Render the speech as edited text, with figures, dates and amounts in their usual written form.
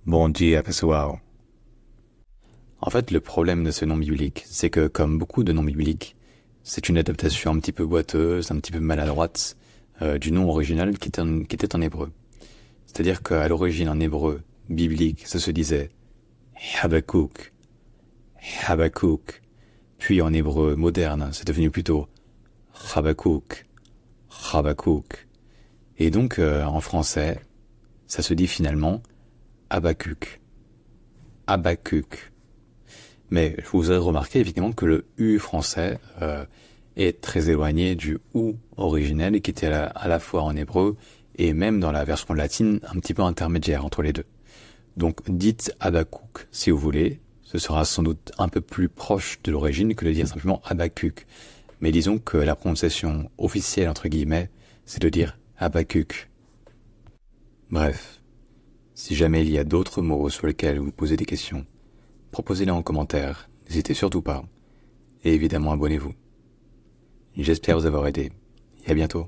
Bom dia, pessoal. En fait, le problème de ce nom biblique, c'est que, comme beaucoup de noms bibliques, c'est une adaptation un petit peu boiteuse, un petit peu maladroite, du nom original qui était en hébreu. C'est-à-dire qu'à l'origine, en hébreu biblique, ça se disait Habakkuk, Habakkuk. Puis en hébreu moderne, c'est devenu plutôt Habakkuk, Habakkuk. Et donc, en français, ça se dit finalement Habakkuk, Habakkuk. Mais je vous ai remarqué effectivement que le U français est très éloigné du OU originel qui était à la fois en hébreu et même dans la version latine un petit peu intermédiaire entre les deux. Donc dites Habakkuk si vous voulez, ce sera sans doute un peu plus proche de l'origine que de dire simplement Habakkuk. Mais disons que la prononciation officielle entre guillemets, c'est de dire Habakkuk. Bref, si jamais il y a d'autres mots sur lesquels vous posez des questions, proposez-les en commentaire, n'hésitez surtout pas. Et évidemment abonnez-vous. J'espère vous avoir aidé. Et à bientôt.